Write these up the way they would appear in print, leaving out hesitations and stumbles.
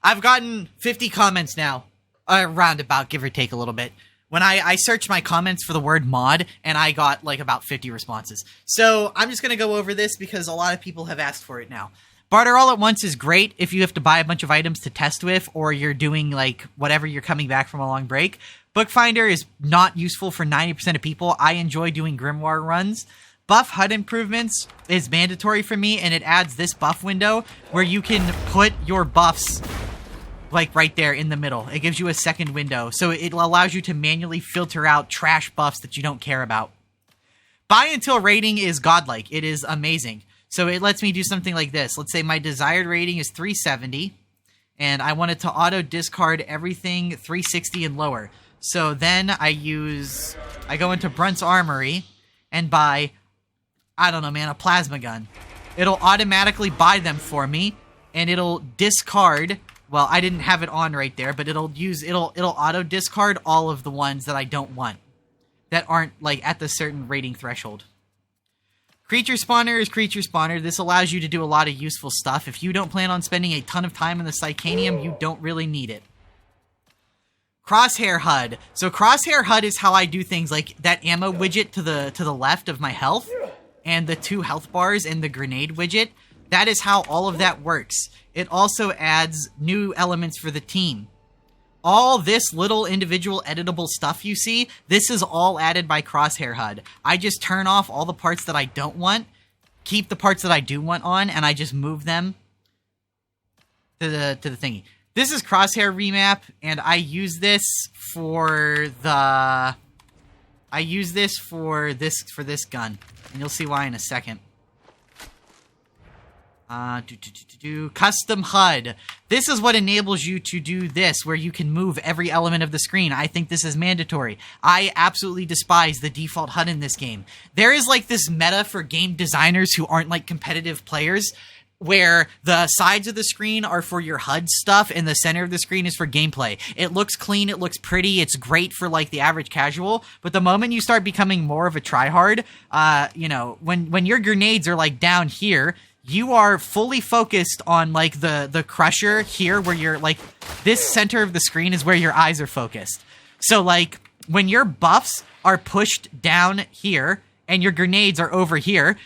I've gotten 50 comments now, roundabout, give or take a little bit. When I searched my comments for the word mod, and I got like about 50 responses. So I'm just going to go over this because a lot of people have asked for it now. Barter all at once is great if you have to buy a bunch of items to test with, or you're doing like whatever, you're coming back from a long break. Bookfinder is not useful for 90% of people. I enjoy doing grimoire runs. Buff HUD improvements is mandatory for me, and it adds this buff window where you can put your buffs like right there in the middle. It gives you a second window, so it allows you to manually filter out trash buffs that you don't care about. Buy until rating is godlike. It is amazing. So it lets me do something like this. Let's say my desired rating is 370, and I wanted to auto discard everything 360 and lower. So then I go into Brunt's Armory and buy, I don't know, man, a plasma gun. It'll automatically buy them for me, and it'll discard. Well, I didn't have it on right there, but it'll auto discard all of the ones that I don't want, that aren't like at the certain rating threshold. Creature spawner is creature spawner. This allows you to do a lot of useful stuff. If you don't plan on spending a ton of time in the Psychanium, you don't really need it. Crosshair HUD. So Crosshair HUD is how I do things like that ammo widget to the left of my health, and the 2 health bars and the grenade widget. That is how all of that works. It also adds new elements for the team. All this little individual editable stuff you see, this is all added by Crosshair HUD. I just turn off all the parts that I don't want, keep the parts that I do want on, and I just move them to the thingy. This is Crosshair Remap, and I use this for this gun, and you'll see why in a second. Custom HUD. This is what enables you to do this, where you can move every element of the screen. I think this is mandatory. I absolutely despise the default HUD in this game. There is like this meta for game designers who aren't like competitive players, where the sides of the screen are for your HUD stuff and the center of the screen is for gameplay. It looks clean, it looks pretty, it's great for like the average casual, but the moment you start becoming more of a tryhard, when your grenades are like down here, you are fully focused on like the crusher here, where you're like, this center of the screen is where your eyes are focused. So like when your buffs are pushed down here and your grenades are over here,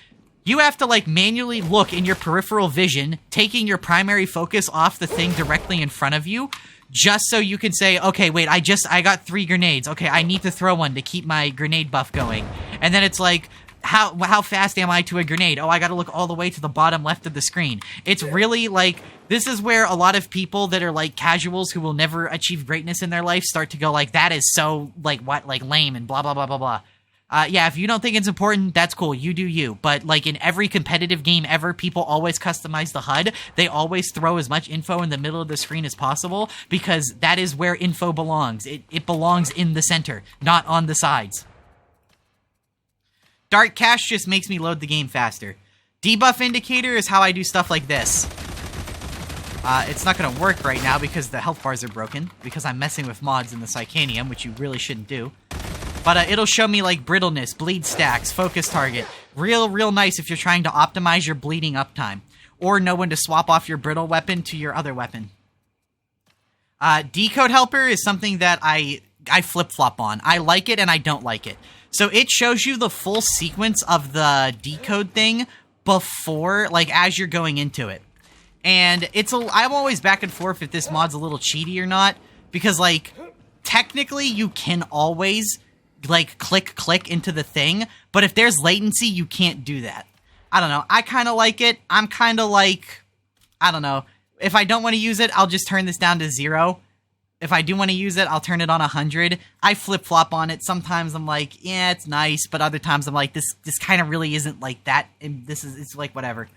you have to like manually look in your peripheral vision, taking your primary focus off the thing directly in front of you, just so you can say, okay, wait, I got 3 grenades. Okay, I need to throw one to keep my grenade buff going. And then it's like, how fast am I to a grenade? Oh, I gotta look all the way to the bottom left of the screen. It's really like, this is where a lot of people that are like casuals who will never achieve greatness in their life start to go like, that is so like what, like lame and blah, blah, blah, blah, blah. Yeah, if you don't think it's important, that's cool. You do you. But like in every competitive game ever, people always customize the HUD. They always throw as much info in the middle of the screen as possible, because that is where info belongs. It belongs in the center, not on the sides. Dark Cache just makes me load the game faster. Debuff indicator is how I do stuff like this. It's not going to work right now because the health bars are broken, because I'm messing with mods in the Psychanium, which you really shouldn't do. But it'll show me like brittleness, bleed stacks, focus target. Real nice if you're trying to optimize your bleeding uptime, or know when to swap off your brittle weapon to your other weapon. Decode helper is something that I flip-flop on. I like it and I don't like it. So it shows you the full sequence of the decode thing before, like as you're going into it. And I'm always back and forth if this mod's a little cheaty or not, because like technically you can always like click into the thing, but if there's latency, you can't do that. I don't know. I kind of like it. I'm kind of like, I don't know. If I don't want to use it, I'll just turn this down to 0. If I do want to use it, I'll turn it on 100. I flip-flop on it. Sometimes I'm like, yeah, it's nice, but other times I'm like, this kind of really isn't like that, and it's like whatever.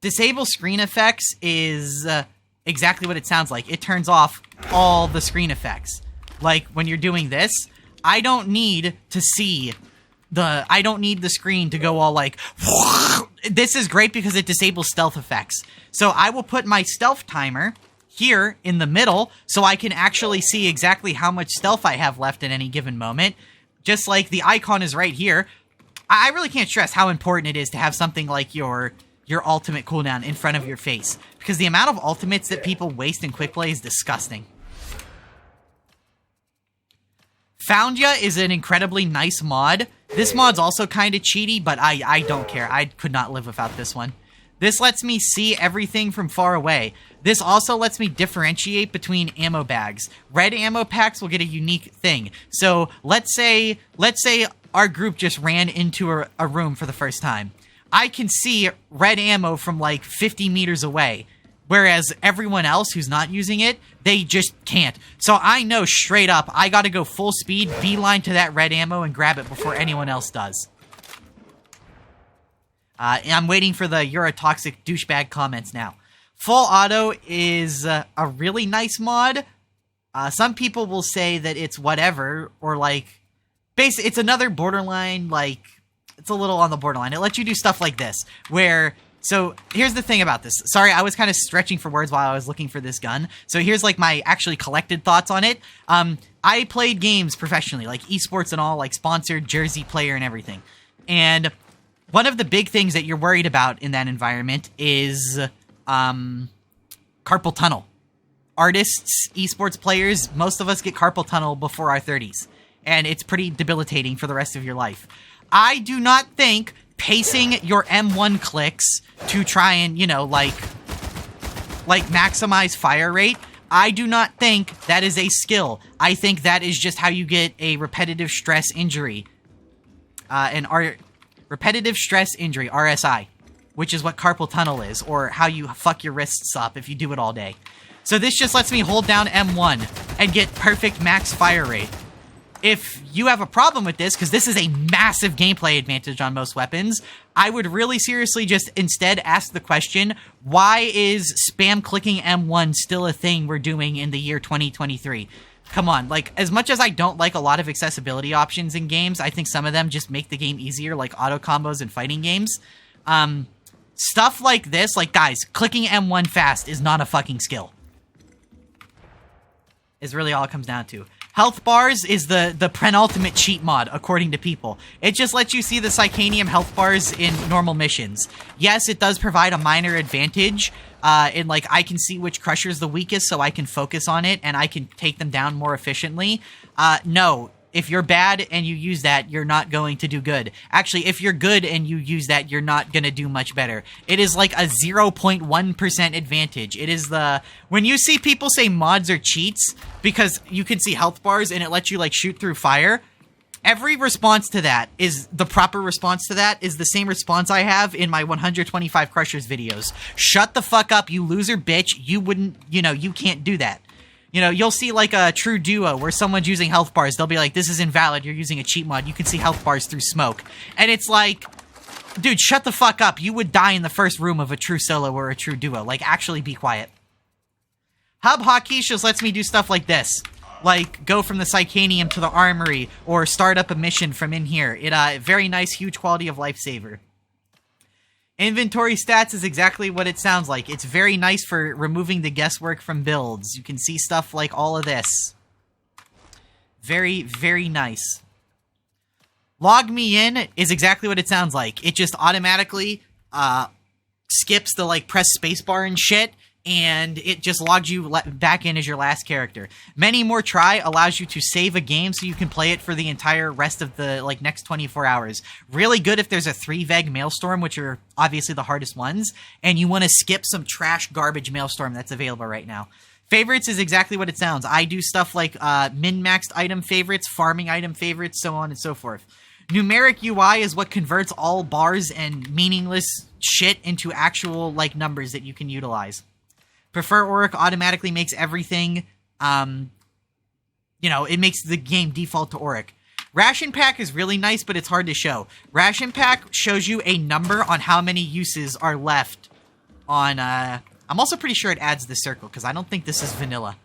Disable screen effects is exactly what it sounds like. It turns off all the screen effects. Like when you're doing this, I don't need to see I don't need the screen to go all like, this is great because it disables stealth effects. So I will put my stealth timer here in the middle so I can actually see exactly how much stealth I have left at any given moment. Just like the icon is right here. I really can't stress how important it is to have something like your your ultimate cooldown in front of your face. Because the amount of ultimates that people waste in quick play is disgusting. Found Ya is an incredibly nice mod. This mod's also kind of cheaty, but I don't care. I could not live without this one. This lets me see everything from far away. This also lets me differentiate between ammo bags. Red ammo packs will get a unique thing. So let's say our group just ran into a room for the first time. I can see red ammo from like 50 meters away, whereas everyone else who's not using it, they just can't. So I know straight up, I gotta go full speed, beeline to that red ammo and grab it before anyone else does. I'm waiting for the "you're a toxic douchebag" comments now. Full auto is a really nice mod. Some people will say that it's whatever, or like, it's another borderline, like, it's a little on the borderline. It lets you do stuff like this, where, so here's the thing about this. Sorry, I was kind of stretching for words while I was looking for this gun. So here's like my actually collected thoughts on it. I played games professionally, like esports and all, like sponsored jersey player and everything. And one of the big things that you're worried about in that environment is carpal tunnel. Artists, esports players, most of us get carpal tunnel before our 30s. And it's pretty debilitating for the rest of your life. I do not think pacing your M1 clicks to try and, you know, like maximize fire rate, I do not think that is a skill. I think that is just how you get a repetitive stress injury. Repetitive stress injury, RSI, which is what carpal tunnel is, or how you fuck your wrists up if you do it all day. So this just lets me hold down M1 and get perfect max fire rate. If you have a problem with this, because this is a massive gameplay advantage on most weapons, I would really seriously just instead ask the question, why is spam clicking M1 still a thing we're doing in the year 2023? Come on, like, as much as I don't like a lot of accessibility options in games, I think some of them just make the game easier, like auto combos in fighting games. Stuff like this, like, guys, clicking M1 fast is not a fucking skill. Is really all it comes down to. Health bars is the penultimate cheat mod, according to people. It just lets you see the Psychanium health bars in normal missions. Yes, it does provide a minor advantage, in like, I can see which crusher's the weakest, so I can focus on it, and I can take them down more efficiently. No, if you're bad and you use that, you're not going to do good. Actually, if you're good and you use that, you're not going to do much better. It is like a 0.1% advantage. It is when you see people say mods are cheats because you can see health bars and it lets you like shoot through fire, every response to that is the proper response to that is the same response I have in my 125 Crushers videos. Shut the fuck up, you loser bitch. You wouldn't, you can't do that. You'll see like a true duo where someone's using health bars. They'll be like, this is invalid. You're using a cheat mod. You can see health bars through smoke. And it's like, dude, shut the fuck up. You would die in the first room of a true solo or a true duo. Like, actually be quiet. Hub Hotkeys just lets me do stuff like this. Like, go from the Psychanium to the Armory or start up a mission from in here. Very nice, huge quality of life saver. Inventory stats is exactly what it sounds like. It's very nice for removing the guesswork from builds. You can see stuff like all of this. Very, very nice. Log me in is exactly what it sounds like. It just automatically skips the like press spacebar and shit, and it just logs you back in as your last character. Many More Try allows you to save a game so you can play it for the entire rest of the like next 24 hours. Really good if there's a 3-veg Maelstrom, which are obviously the hardest ones, and you want to skip some trash garbage Maelstrom that's available right now. Favorites is exactly what it sounds. I do stuff like min-maxed item favorites, farming item favorites, so on and so forth. Numeric UI is what converts all bars and meaningless shit into actual like numbers that you can utilize. Prefer Auric automatically makes everything, it makes the game default to Auric. Ration Pack is really nice, but it's hard to show. Ration Pack shows you a number on how many uses are left on, I'm also pretty sure it adds the circle, because I don't think this is vanilla.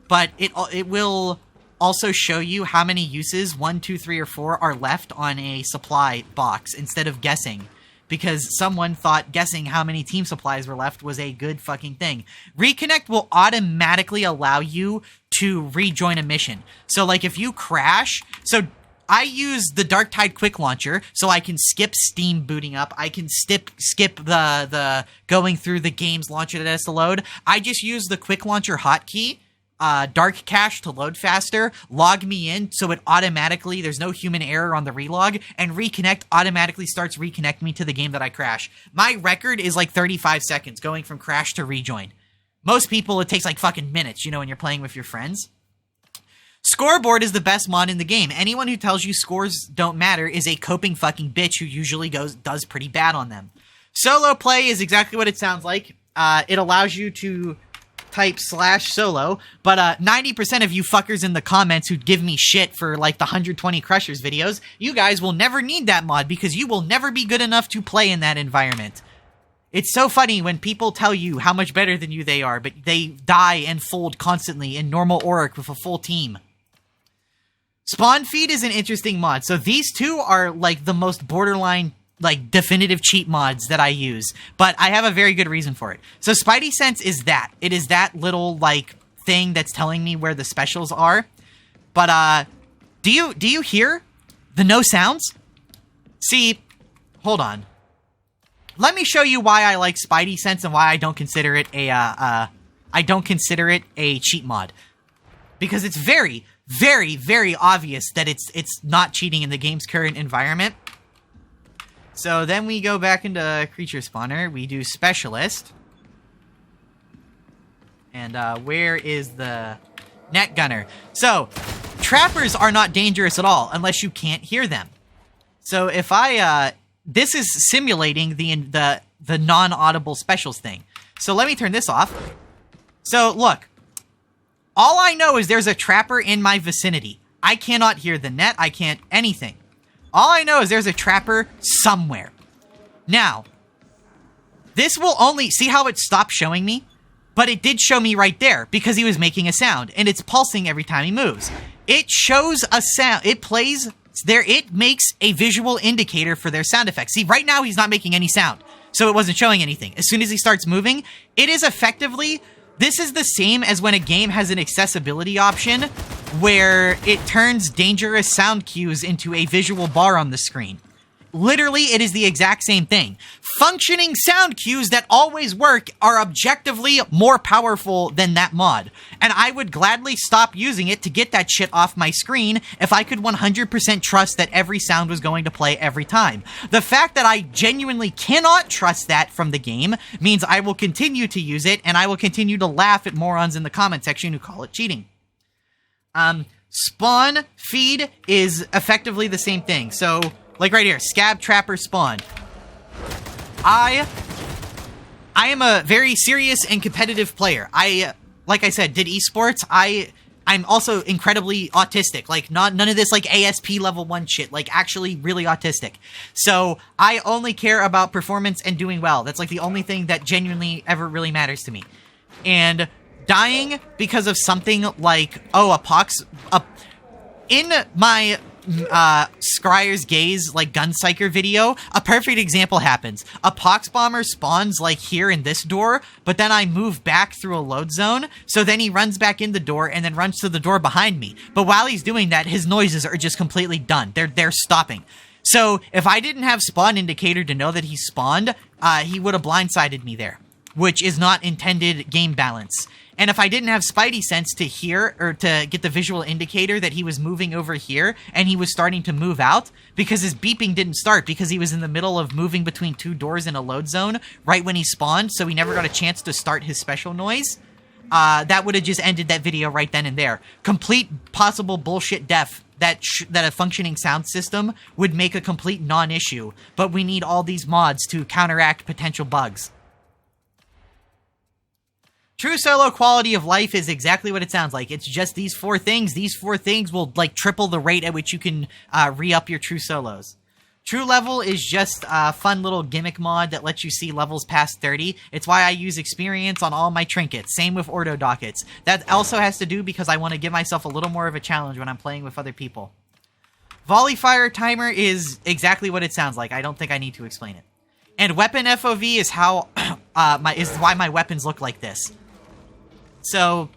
But it will also show you how many uses, 1, 2, 3, or 4, are left on a supply box, instead of guessing. Because someone thought guessing how many team supplies were left was a good fucking thing. Reconnect will automatically allow you to rejoin a mission. So, like, if you crash... So, I use the Darktide quick launcher so I can skip Steam booting up. I can skip the going through the game's launcher that has to load. I just use the quick launcher hotkey, dark cache to load faster, log me in so it automatically, there's no human error on the relog, and reconnect automatically starts reconnecting me to the game that I crash. My record is like 35 seconds going from crash to rejoin. Most people, it takes like fucking minutes, you know, when you're playing with your friends. Scoreboard is the best mod in the game. Anyone who tells you scores don't matter is a coping fucking bitch who usually does pretty bad on them. Solo play is exactly what it sounds like. It allows you to type /solo, but 90% of you fuckers in the comments who give me shit for like the 120 Crushers videos, you guys will never need that mod because you will never be good enough to play in that environment. It's so funny when people tell you how much better than you they are, but they die and fold constantly in normal Auric with a full team. Spawn feed is an interesting mod. So these two are like the most borderline, like definitive cheat mods that I use, but I have a very good reason for it. So Spidey Sense is that. It is that little like thing that's telling me where the specials are. But do you hear the no sounds? See, hold on. Let me show you why I like Spidey Sense and why I don't consider it a cheat mod. Because it's very, very, very obvious that it's not cheating in the game's current environment. So then we go back into Creature Spawner. We do Specialist. And where is the Net Gunner? So, trappers are not dangerous at all unless you can't hear them. So if I... this is simulating the non-audible specials thing. So let me turn this off. So look. All I know is there's a trapper in my vicinity. I cannot hear the net. I can't anything. All I know is there's a trapper somewhere. Now, this will only... See how it stopped showing me? But it did show me right there because he was making a sound. And it's pulsing every time he moves. It shows a sound. It plays... there. It makes a visual indicator for their sound effects. See, right now he's not making any sound. So it wasn't showing anything. As soon as he starts moving, it is effectively... This is the same as when a game has an accessibility option where it turns dangerous sound cues into a visual bar on the screen. Literally, it is the exact same thing. Functioning sound cues that always work are objectively more powerful than that mod. And I would gladly stop using it to get that shit off my screen if I could 100% trust that every sound was going to play every time. The fact that I genuinely cannot trust that from the game means I will continue to use it, and I will continue to laugh at morons in the comment section who call it cheating. Spawn feed is effectively the same thing. So... like right here, Scab Trapper spawned. I am a very serious and competitive player. Like I said, did esports. I'm also incredibly autistic. Like, none of this, like, ASP level 1 shit. Like, actually really autistic. So, I only care about performance and doing well. That's, like, the only thing that genuinely ever really matters to me. And dying because of something like, in my... Scryer's Gaze, like, Gunpsyker video, a perfect example happens. A pox bomber spawns, like, here in this door, but then I move back through a load zone, so then he runs back in the door and then runs to the door behind me. But while he's doing that, his noises are just completely done. They're stopping. So, if I didn't have spawn indicator to know that he spawned, he would have blindsided me there, which is not intended game balance. And if I didn't have Spidey Sense to hear, or to get the visual indicator that he was moving over here, and he was starting to move out, because his beeping didn't start, because he was in the middle of moving between two doors in a load zone, right when he spawned, so he never got a chance to start his special noise, that would have just ended that video right then and there. Complete possible bullshit death that a functioning sound system would make a complete non-issue, but we need all these mods to counteract potential bugs. True solo quality of life is exactly what it sounds like. It's just these 4 things. These 4 things will, like, triple the rate at which you can re-up your true solos. True level is just a fun little gimmick mod that lets you see levels past 30. It's why I use experience on all my trinkets. Same with ordo dockets. That also has to do because I want to give myself a little more of a challenge when I'm playing with other people. Volley fire timer is exactly what it sounds like. I don't think I need to explain it. And weapon FOV is how is why my weapons look like this. So,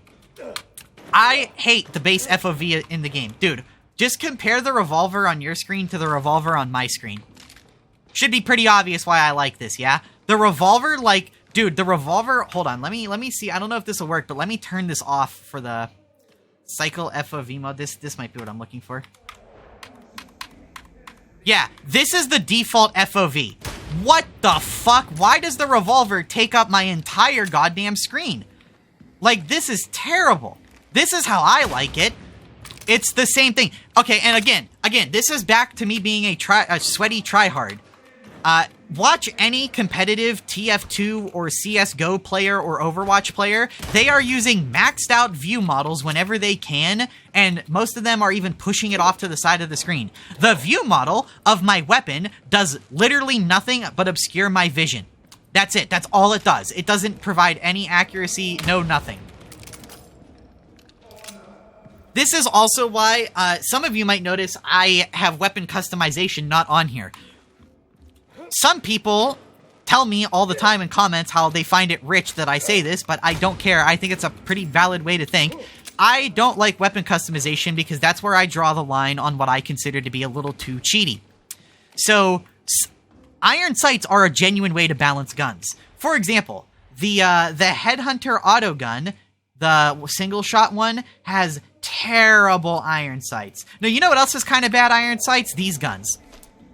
I hate the base FOV in the game. Dude, Just compare the revolver on your screen to the revolver on my screen. Should be pretty obvious why I like this, yeah? The revolver, like, dude, the revolver, hold on, let me see. I don't know if this will work, but let me turn this off for the cycle FOV mode. This might be what I'm looking for. Yeah, this is the default FOV. What the fuck? Why does the revolver take up my entire goddamn screen? Like, this is terrible. This is how I like it. It's the same thing. Okay, and again, this is back to me being a sweaty tryhard. Watch any competitive TF2 or CSGO player or Overwatch player. They are using maxed out view models whenever they can, and most of them are even pushing it off to the side of the screen. The view model of my weapon does literally nothing but obscure my vision. That's it. That's all it does. It doesn't provide any accuracy, no nothing. This is also why some of you might notice I have weapon customization not on here. Some people tell me all the time in comments how they find it rich that I say this, but I don't care. I think it's a pretty valid way to think. I don't like weapon customization because that's where I draw the line on what I consider to be a little too cheaty. So, iron sights are a genuine way to balance guns. For example, the Headhunter auto gun, the single shot one, has terrible iron sights. Now, you know what else is kind of bad iron sights? These guns.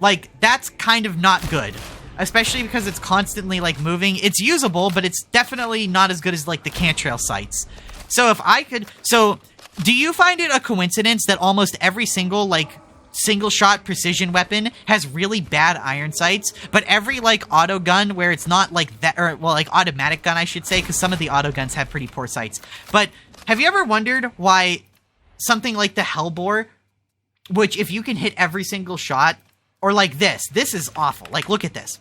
Like, that's kind of not good. Especially because it's constantly, like, moving. It's usable, but it's definitely not as good as, like, the Cantrail sights. So if I could... So, do you find it a coincidence that almost every single, like, single-shot precision weapon has really bad iron sights, but every, like, auto gun where it's not, like, that... Or, well, like, automatic gun, I should say, because some of the auto guns have pretty poor sights. But have you ever wondered why something like the Hellbore, which if you can hit every single shot... Or like this. This is awful. Like, look at this.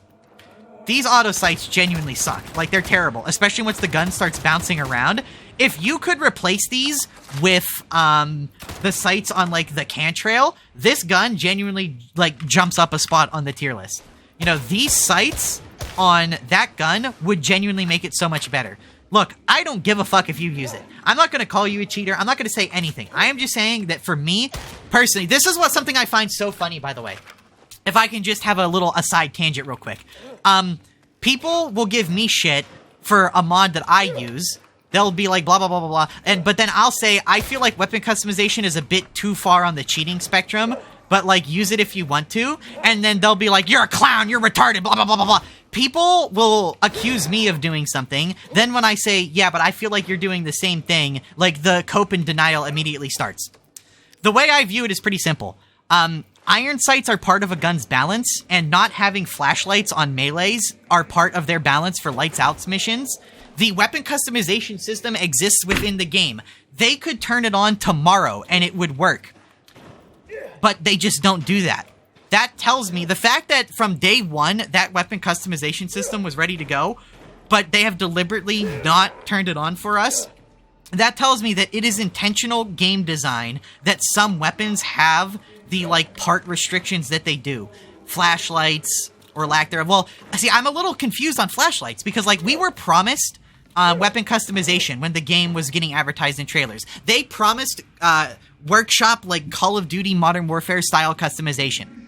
These auto sights genuinely suck. Like, they're terrible. Especially once the gun starts bouncing around. If you could replace these with the sights on, like, the Cantrail, this gun genuinely, like, jumps up a spot on the tier list. You know, these sights on that gun would genuinely make it so much better. Look, I don't give a fuck if you use it. I'm not going to call you a cheater. I'm not going to say anything. I am just saying that for me, personally, this is something I find so funny, by the way. If I can just have a little aside tangent real quick. People will give me shit for a mod that I use. They'll be like, blah, blah, blah, blah, blah. But then I'll say, I feel like weapon customization is a bit too far on the cheating spectrum, but, like, use it if you want to. And then they'll be like, you're a clown, you're retarded, blah, blah, blah, blah, blah. People will accuse me of doing something. Then when I say, yeah, but I feel like you're doing the same thing, like, the cope and denial immediately starts. The way I view it is pretty simple. Iron sights are part of a gun's balance, and not having flashlights on melees are part of their balance for lights out missions. The weapon customization system exists within the game. They could turn it on tomorrow and it would work. But they just don't do that. That tells me the fact that from day one, that weapon customization system was ready to go, but they have deliberately not turned it on for us. That tells me that it is intentional game design that some weapons have the, like, part restrictions that they do. Flashlights, or lack thereof. Well, see, I'm a little confused on flashlights, because, like, we were promised weapon customization when the game was getting advertised in trailers. They promised workshop, like, Call of Duty Modern Warfare style customization.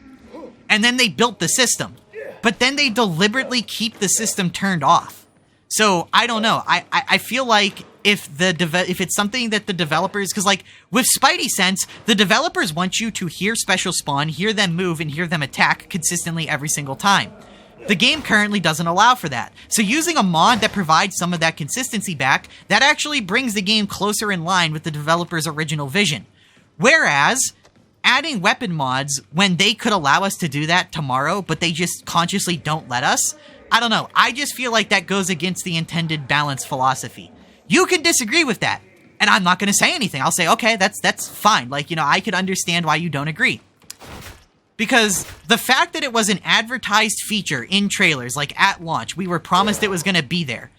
And then they built the system. But then they deliberately keep the system turned off. So, I don't know. I feel like if it's something that the developers... Because, like, with Spidey Sense, the developers want you to hear special spawn, hear them move, and hear them attack consistently every single time. The game currently doesn't allow for that. So using a mod that provides some of that consistency back, that actually brings the game closer in line with the developer's original vision. Whereas, adding weapon mods when they could allow us to do that tomorrow, but they just consciously don't let us... I don't know. I just feel like that goes against the intended balance philosophy. You can disagree with that, and I'm not going to say anything. I'll say, okay, that's fine. Like, you know, I could understand why you don't agree. Because the fact that it was an advertised feature in trailers, like at launch, we were promised it was going to be there.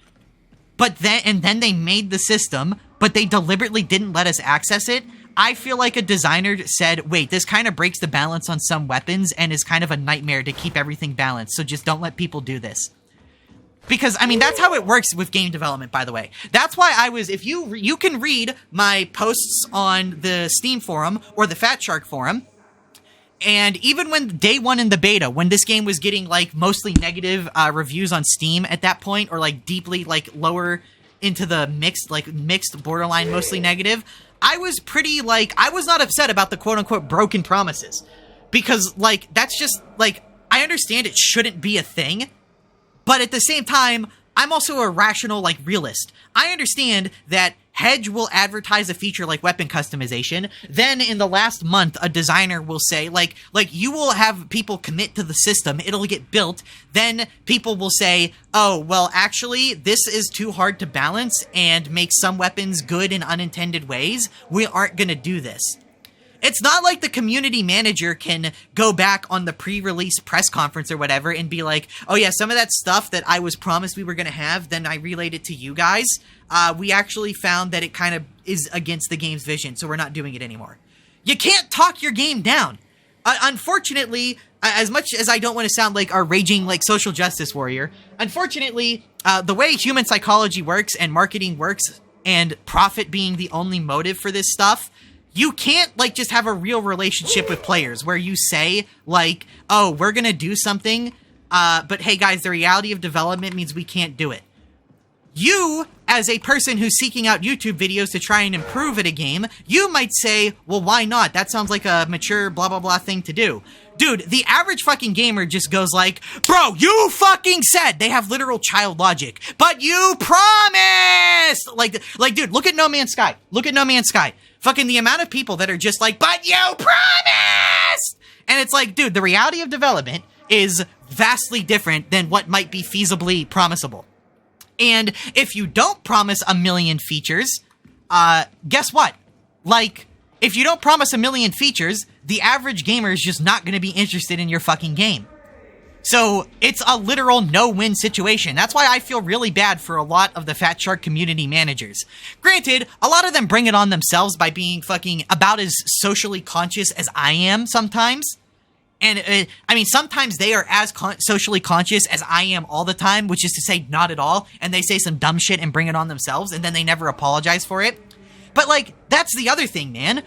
But then they made the system, but they deliberately didn't let us access it. I feel like a designer said, wait, this kind of breaks the balance on some weapons and is kind of a nightmare to keep everything balanced, so just don't let people do this. Because, I mean, that's how it works with game development, by the way. That's why if you can read my posts on the Steam forum or the Fat Shark forum, and even when day one in the beta, when this game was getting, like, mostly negative reviews on Steam at that point, or, like, deeply, like, lower into the mixed borderline, mostly negative, I was pretty, like, I was not upset about the quote-unquote broken promises. Because, like, that's just, like, I understand it shouldn't be a thing, but at the same time, I'm also a rational, like, realist. I understand that Hedge will advertise a feature like weapon customization. Then in the last month, a designer will say, like you will have people commit to the system. It'll get built. Then people will say, oh, well, actually, this is too hard to balance and make some weapons good in unintended ways. We aren't going to do this. It's not like the community manager can go back on the pre-release press conference or whatever and be like, oh yeah, some of that stuff that I was promised we were going to have, then I relayed it to you guys. We actually found that it kind of is against the game's vision, so we're not doing it anymore. You can't talk your game down. Unfortunately, as much as I don't want to sound like a raging, like, social justice warrior, unfortunately, the way human psychology works and marketing works, and profit being the only motive for this stuff, you can't, like, just have a real relationship with players where you say, like, oh, we're going to do something, but hey, guys, the reality of development means we can't do it. You, as a person who's seeking out YouTube videos to try and improve at a game, you might say, well, why not? That sounds like a mature blah, blah, blah thing to do. Dude, the average fucking gamer just goes like, bro, you fucking said, they have literal child logic, but you promised! Like, dude, look at No Man's Sky. Look at No Man's Sky. Fucking the amount of people that are just like, but you promised! And it's like, dude, the reality of development is vastly different than what might be feasibly promisable. And if you don't promise a million features, guess what? Like, if you don't promise a million features, the average gamer is just not going to be interested in your fucking game. So it's a literal no-win situation. That's why I feel really bad for a lot of the Fat Shark community managers. Granted, a lot of them bring it on themselves by being fucking about as socially conscious as I am sometimes. And, I mean, sometimes they are as socially conscious as I am all the time, which is to say not at all, and they say some dumb shit and bring it on themselves, and then they never apologize for it. But, like, that's the other thing, man.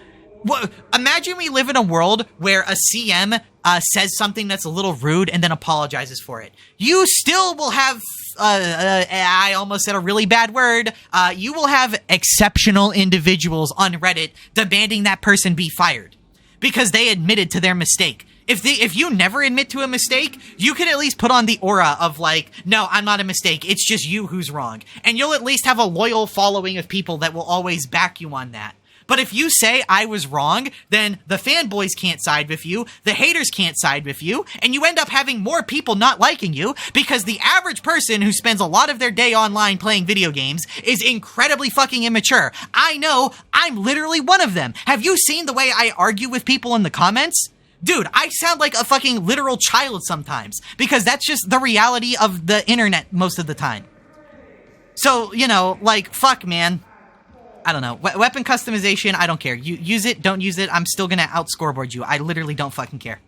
Imagine we live in a world where a CM says something that's a little rude and then apologizes for it. You still will have, I almost said a really bad word, you will have exceptional individuals on Reddit demanding that person be fired because they admitted to their mistake. If you never admit to a mistake, you can at least put on the aura of like, no, I'm not a mistake. It's just you who's wrong. And you'll at least have a loyal following of people that will always back you on that. But if you say I was wrong, then the fanboys can't side with you, the haters can't side with you, and you end up having more people not liking you because the average person who spends a lot of their day online playing video games is incredibly fucking immature. I know, I'm literally one of them. Have you seen the way I argue with people in the comments? Dude, I sound like a fucking literal child sometimes because that's just the reality of the internet most of the time. So, you know, like, fuck, man. I don't know. Weapon customization, I don't care. You use it, don't use it, I'm still gonna out-scoreboard you. I literally don't fucking care.